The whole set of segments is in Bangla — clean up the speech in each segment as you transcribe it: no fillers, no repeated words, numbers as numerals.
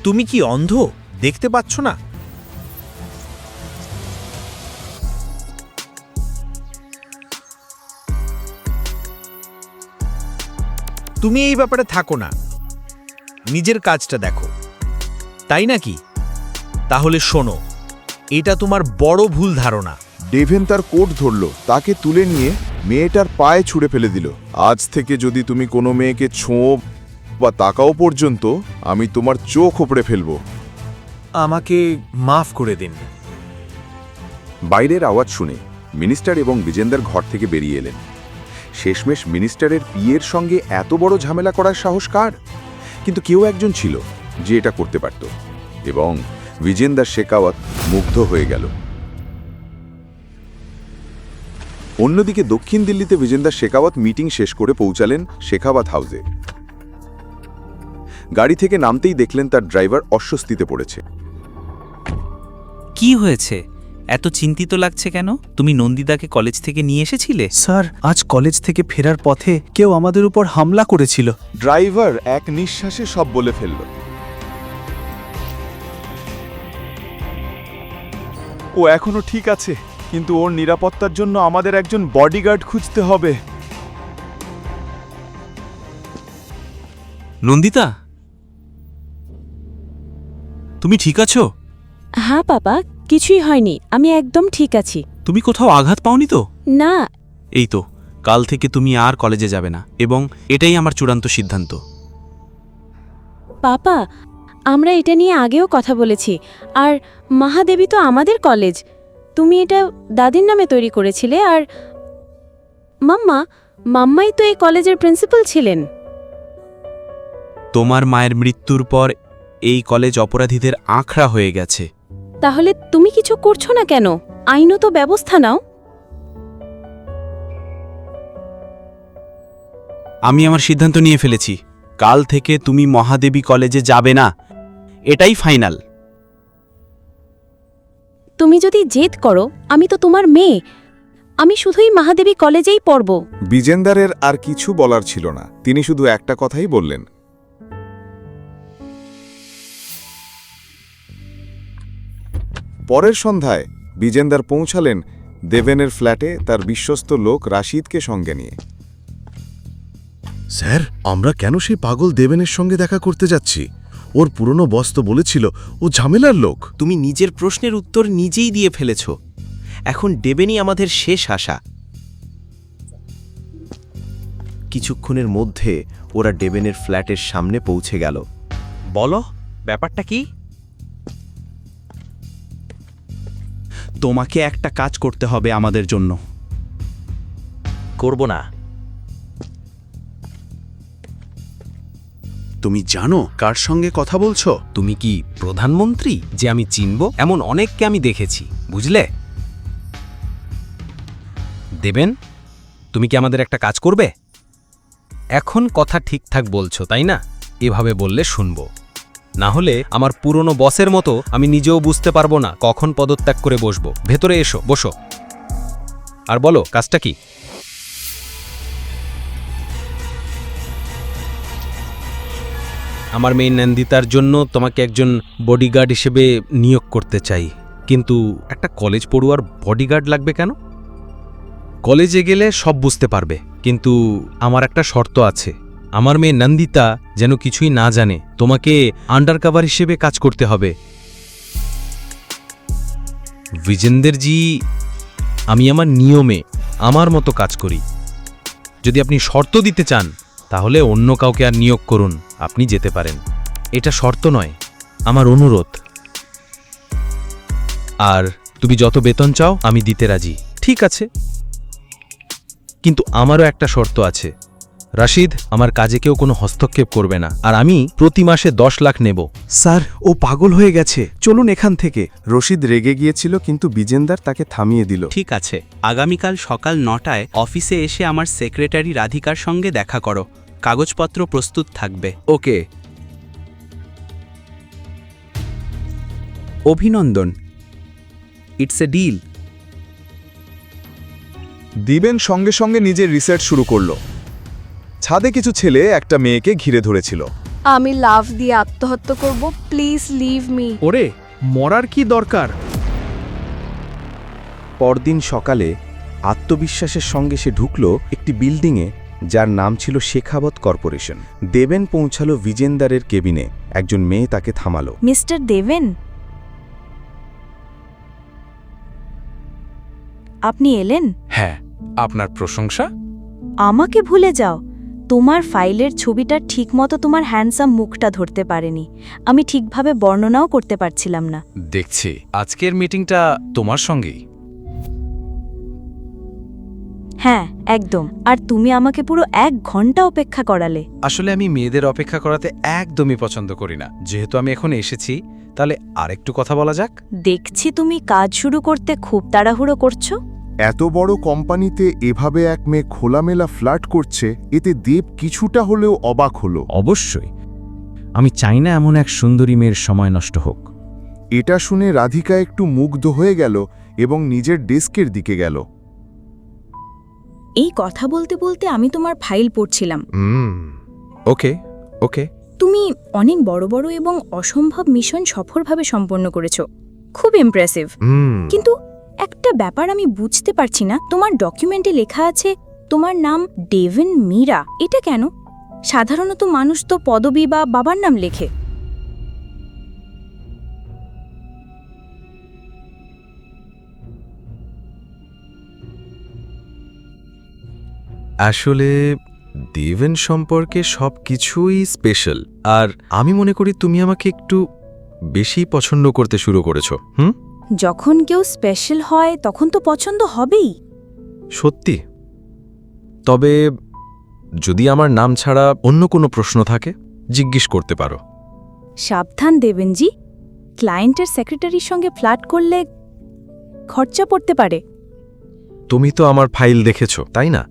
তুমি কি অন্ধ? দেখতে পাচ্ছ না? তুমি এই ব্যাপারে থাকো না, নিজের কাজটা দেখো, তাই নাকি? তাহলে শোনো, এটা তোমার বড় ভুল ধারণা। ডেভেন তার কোট ধরল, তাকে তুলে নিয়ে মেয়েটার পায়ে ছুঁড়ে ফেলে দিল। আজ থেকে যদি তুমি কোনো মেয়েকে ছোঁও বা তাকাও পর্যন্ত, আমি তোমার চোখ উপড়ে ফেলব। আমাকে মাফ করে দিন। বাইরের আওয়াজ শুনে মিনিস্টার এবং বিজেন্দার ঘর থেকে বেরিয়ে এলেন। শেষমেশ মিনিস্টারের পিয়ের সঙ্গে এত বড় ঝামেলা করার সাহস কার? কিন্তু কেউ একজন ছিল যে এটা করতে পারত, এবং বিজেন্দার শেখাওয়াত মুগ্ধ হয়ে গেল। অন্যদিকে দক্ষিণ দিল্লিতে বিজেন্দার শেখাওয়াত মিটিং শেষ করে পৌঁছালেন শেখাওয়াত হাউসে। গাড়ি থেকে নামতেই দেখলেন তার ড্রাইভার অস্বস্তিতে পড়েছে। কি হয়েছে? এত চিন্তিত লাগছে কেন? তুমি নন্দিদাকে কলেজ থেকে নিয়ে এসেছিলে? স্যার, আজ কলেজ থেকে ফেরার পথে কেউ আমাদের উপর হামলা করেছিল। ড্রাইভার এক নিঃশ্বাসে সব বলে ফেলল। ও এখনো ঠিক আছে, কিন্তু ওর নিরাপত্তার জন্য আমাদের একজন বডিগার্ড খুঁজতে হবে। নন্দিতা, তুমি ঠিক আছো? হ্যাঁ বাবা, কিছুই হয়নি, আমি একদম ঠিক আছি। তুমি কোথাও আঘাত পাওনি তো? না। এই তো, কাল থেকে তুমি আর কলেজে যাবে না, এবং এটাই আমার চূড়ান্ত সিদ্ধান্ত। পাপা, আমরা এটা নিয়ে আগেও কথা বলেছি, আর মহাদেবী তো আমাদের কলেজ। তুমি এটা দাদির নামে তৈরি করেছিলে, আর মাম্মাই তো এই কলেজের প্রিন্সিপাল ছিলেন। তোমার মায়ের মৃত্যুর পর এই কলেজ অপরাধীদের আঁকড়া হয়ে গেছে। তাহলে তুমি কিছু করছো না কেন? আইনত ব্যবস্থা নাও। আমি আমার সিদ্ধান্ত নিয়ে ফেলেছি, কাল থেকে তুমি মহাদেবী কলেজে যাবে না, এটাই ফাইনাল। তুমি যদি জেদ করো, আমি তো তোমার মেয়ে, আমি শুধুই মহাদেবী কলেজেই পড়ব। বিজেন্দারের আর কিছু বলার ছিল না, তিনি শুধু একটা কথাই বললেন। পরের সন্ধ্যায় বিজেন্দার পৌঁছালেন দেবেনের ফ্ল্যাটে তার বিশ্বস্ত লোক রাশিদকে সঙ্গে নিয়ে। স্যার, আমরা কেন সেই পাগল দেবেনের সঙ্গে দেখা করতে যাচ্ছি? ওর পুরনো বস তো বলেছিল ও ঝামেলার লোক। তুমি নিজের প্রশ্নের উত্তর নিজেই দিয়ে ফেলেছ। এখন ডেবেনই আমাদের শেষ আশা। কিছুক্ষণের মধ্যে ওরা ডেবেনের ফ্ল্যাটের সামনে পৌঁছে গেল। বলো, ব্যাপারটা কি? তোমাকে একটা কাজ করতে হবে আমাদের জন্য। করব না। তুমি জানো কার সঙ্গে কথা বলছো? তুমি কি প্রধানমন্ত্রী যে আমি চিনব? এমন অনেককে আমি দেখেছি, বুঝলে? দেবেন, তুমি কি আমাদের একটা কাজ করবে? এখন কথা ঠিকঠাক বলছো, তাই না? এভাবে বললে শুনব, না হলে আমার পুরনো বসের মতো আমি নিজেও বুঝতে পারবো না কখন পদত্যাগ করে বসবো। ভেতরে এসো, বসো, আর বলো কাজটা কি। আমার মেয়ে নন্দিতার জন্য তোমাকে একজন বডিগার্ড হিসেবে নিয়োগ করতে চাই। কিন্তু একটা কলেজ পড়ুয়ার বডিগার্ড লাগবে কেন? কলেজে গেলে সব বুঝতে পারবে, কিন্তু আমার একটা শর্ত আছে। আমার মেয়ে নন্দিতা যেন কিছুই না জানে। তোমাকে আন্ডারকভার হিসেবে কাজ করতে হবে। বিজেন্দারজি, আমি আমার নিয়মে আমার মতো কাজ করি। যদি আপনি শর্ত দিতে চান, তাহলে অন্য কাউকে আর নিয়োগ করুন, আপনি যেতে পারেন। এটা শর্ত নয়, আমার অনুরোধ। আর তুমি যত বেতন চাও আমি দিতে রাজি। ঠিক আছে, কিন্তু আমারও একটা শর্ত আছে। রাশিদ, আমার কাজে কেউ কোনো হস্তক্ষেপ করবে না, আর আমি প্রতি মাসে 10 লাখ নেব। স্যার, ও পাগল হয়ে গেছে, চলুন এখান থেকে। রশিদ রেগে গিয়েছিল, কিন্তু বিজেন্দার তাকে থামিয়ে দিল। ঠিক আছে, আগামীকাল সকাল 9টায় অফিসে এসে আমার সেক্রেটারি রাধিকার সঙ্গে দেখা করো। কাগজপত্র প্রস্তুত থাকবে। ওকে। অভিনন্দন, ইটস এ ডিল। দিবেন সঙ্গে সঙ্গে নিজের রিসার্চ শুরু করল। ছাদে কিছু ছেলে একটা মেয়েকে ঘিরে ধরেছিল। আমি লাভ দিয়ে আত্মহত্যা করব, প্লিজ লিভ মি। ওরে, মরার কি দরকার? পরদিন সকালে আত্মবিশ্বাসের সঙ্গে সে ঢুকল একটি বিল্ডিংয়ে, যার নাম ছিল শেখাবত কর্পোরেশন। দেবেন পৌঁছালো বিজেন্দারের কেবিনে। একজন মেয়ে তাকে থামালো। মিস্টার দেবেন, আপনি এলেন? হ্যাঁ, আপনার প্রশংসা? আমাকে ভুলে যাও। তোমার ফাইলের ছবিটা ঠিকমতো তোমার হ্যান্ডসাম মুখটা ধরতে পারেনি। আমি ঠিকভাবে বর্ণনাও করতে পারছিলাম না। দেখছি আজকের মিটিংটা তোমার সঙ্গেই। হ্যাঁ, একদম। আর তুমি আমাকে পুরো 1 ঘন্টা অপেক্ষা করালে। আসলে আমি মেয়েদের অপেক্ষা করাতে একদমই পছন্দ করি না। যেহেতু আমি এখন এসেছি, তাহলে আরেকটু কথা বলা যাক। দেখছি তুমি কাজ শুরু করতে খুব তাড়াহুড়ো করছো। এত বড় কোম্পানিতে এভাবে এক মেয়ে খোলামেলা ফ্লার্ট করছে, এতে দেব কিছুটা হলেও অবাক হলো। অবশ্যই, আমি চাই না এমন এক সুন্দরী মেয়ের সময় নষ্ট হোক। এটা শুনে রাধিকা একটু মুগ্ধ হয়ে গেল এবং নিজের ডেস্কের দিকে গেল। এই কথা বলতে বলতে আমি তোমার ফাইল পড়ছিলাম। ওকে ওকে। তুমি অনেক বড় বড় এবং অসম্ভব মিশন সফলভাবে সম্পন্ন করেছো। খুব ইমপ্রেসিভ। কিন্তু একটা ব্যাপার আমি বুঝতে পারছি না, তোমার ডকুমেন্টে লেখা আছে তোমার নাম ডেভেন মীরা। এটা কেন? সাধারণত মানুষ তো পদবি বা বাবার নাম লেখে। আসলে দেবেন সম্পর্কে সব কিছুই স্পেশাল, আর আমি মনে করি তুমি আমাকে একটু বেশি পছন্দ করতে শুরু করেছো। যখন কেউ স্পেশাল হয় তখন তো পছন্দ হবেই। সত্যি? তবে যদি আমার নাম ছাড়া অন্য কোনো প্রশ্ন থাকে, জিজ্ঞেস করতে পারো। সাবধান দেবেনজি, ক্লায়েন্টের সেক্রেটারির সঙ্গে ফ্ল্যাট করলে খরচা পড়তে পারে। তুমি তো আমার ফাইল দেখেছো, তাই না?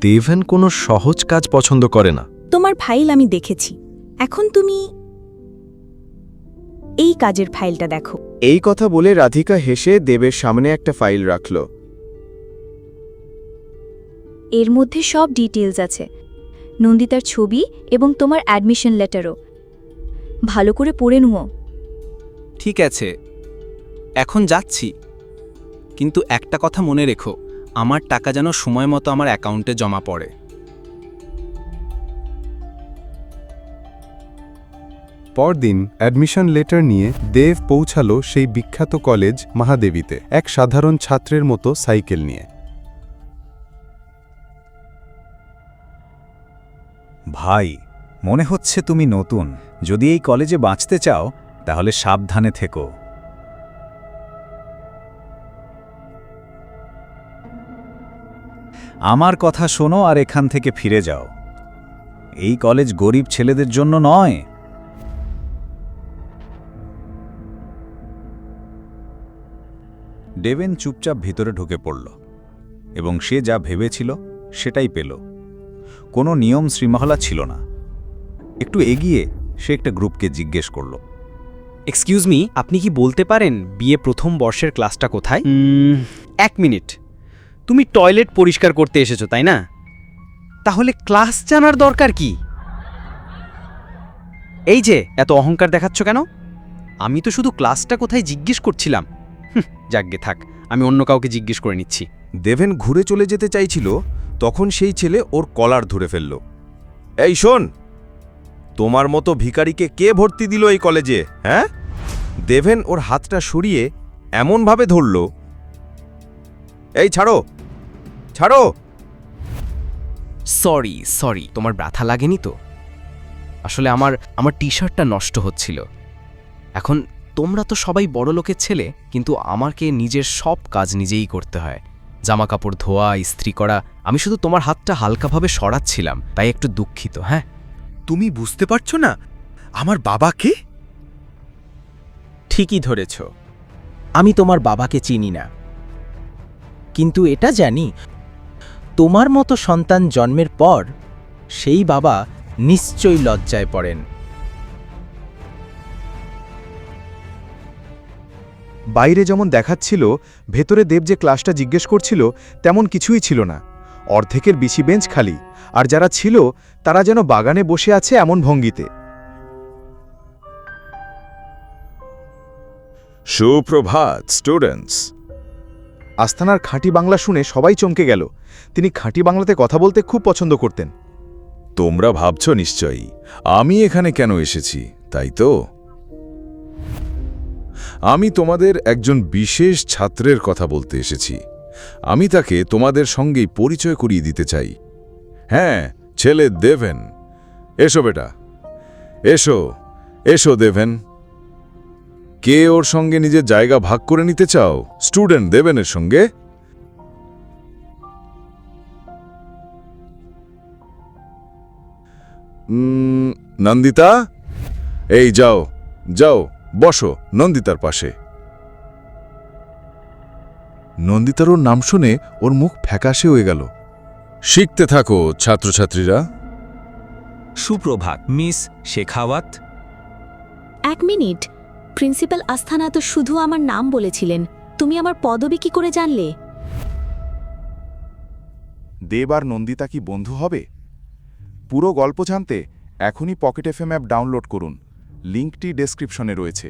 দেবেন কোনো সহজ কাজ পছন্দ করে না। তোমার ফাইল আমি দেখেছি। এখন তুমি এই কাজের ফাইলটা দেখো। এই কথা বলে রাধিকা হেসে দেবের সামনে একটা ফাইল রাখল। এর মধ্যে সব ডিটেইলস আছে, নন্দিতার ছবি এবং তোমার অ্যাডমিশন লেটারও। ভালো করে পড়ে নুও। ঠিক আছে, এখন যাচ্ছি। কিন্তু একটা কথা মনে রেখো, আমার টাকা যেন সময় মতো আমার অ্যাকাউন্টে জমা পড়ে। পরদিন অ্যাডমিশন লেটার নিয়ে দেব পৌঁছালো সেই বিখ্যাত কলেজ মহাদেবীতে, এক সাধারণ ছাত্রের মতো সাইকেল নিয়ে। ভাই, মনে হচ্ছে তুমি নতুন। যদি এই কলেজে বাঁচতে চাও তাহলে সাবধানে থেকো। আমার কথা শোনো আর এখান থেকে ফিরে যাও। এই কলেজ গরিব ছেলেদের জন্য নয়। ডেভেন চুপচাপ ভিতরে ঢুকে পড়ল এবং সে যা ভেবেছিল সেটাই পেল। কোনো নিয়ম শৃঙ্খলা ছিল না। একটু এগিয়ে সে একটা গ্রুপকে জিজ্ঞেস করল, এক্সকিউজ মি, আপনি কি বলতে পারেন বিএ প্রথম বর্ষের ক্লাসটা কোথায়? 1 মিনিট। তুমি টয়লেট পরিষ্কার করতে এসেছো, তাই না? তাহলে ক্লাস জানার দরকার কি? এই যে এত অহংকার দেখাচ্ছ কেন? আমি তো শুধু ক্লাসটা কোথায় জিজ্ঞেস করছিলাম। যাকগে থাক, আমি অন্য কাউকে জিজ্ঞেস করে নিচ্ছি। দেবেন ঘুরে চলে যেতে চাইছিল, তখন সেই ছেলে ওর কলার ধরে ফেলল। এই শোন, তোমার মতো ভিখারিকে কে ভর্তি দিল এই কলেজে, হ্যাঁ? দেবেন ওর হাতটা সরিয়ে এমনভাবে ধরল, এই ছাড়ো ছাড়ো। সরি, তোমার ব্যথা লাগেনি তো? আসলে আমার টি শার্টটা নষ্ট হচ্ছিল। এখন তোমরা তো সবাই বড় লোকের ছেলে, কিন্তু আমাকে নিজের সব কাজ নিজেই করতে হয়। জামা কাপড় ধোয়া, ইস্ত্রি করা। আমি শুধু তোমার হাতটা হালকাভাবে সরাচ্ছিলাম, তাই একটু দুঃখিত। হ্যাঁ, তুমি বুঝতে পারছো না আমার বাবাকে? ঠিকই ধরেছ, আমি তোমার বাবাকে চিনি না, কিন্তু এটা জানি তোমার মতো সন্তান জন্মের পর সেই বাবা নিশ্চয়ই লজ্জায় পড়েন। বাইরে যেমন দেখাচ্ছিল, ভেতরে দেব যে ক্লাসটা জিজ্ঞেস করছিল তেমন কিছুই ছিল না। অর্ধেকের বেশি বেঞ্চ খালি, আর যারা ছিল তারা যেন বাগানে বসে আছে এমন ভঙ্গিতে। সুপ্রভাত স্টুডেন্টস। আস্থানার খাঁটি বাংলা শুনে সবাই চমকে গেল। তিনি খাঁটি বাংলাতে কথা বলতে খুব পছন্দ করতেন। তোমরা ভাবছ নিশ্চয়ই আমি এখানে কেন এসেছি, তাই তো? আমি তোমাদের একজন বিশেষ ছাত্রের কথা বলতে এসেছি। আমি তাকে তোমাদের সঙ্গেই পরিচয় করিয়ে দিতে চাই। হ্যাঁ, ছেলে দেভেন। এসো বেটা, এসো এসো দেভেন। কে ওর সঙ্গে নিজের জায়গা ভাগ করে নিতে চাও স্টুডেন্ট দেভেনের সঙ্গে? নন্দিতা, এই যাও যাও, বসো নন্দিতার পাশে। নন্দিতার ওর নাম শুনে ওর মুখ ফ্যাকাশে হয়ে গেল। শিখতে থাকো ছাত্রছাত্রীরা। সুপ্রভাত মিস শেখাওয়াত। এক মিনিট, প্রিন্সিপাল আস্থানা তো শুধু আমার নাম বলেছিলেন, তুমি আমার পদবি কি করে জানলে? দেব আর নন্দিতা কি বন্ধু হবে? পুরো গল্প জানতে এখনই পকেট এফএম অ্যাপ ডাউনলোড করুন। লিঙ্কটি ডেসক্রিপশনে রয়েছে।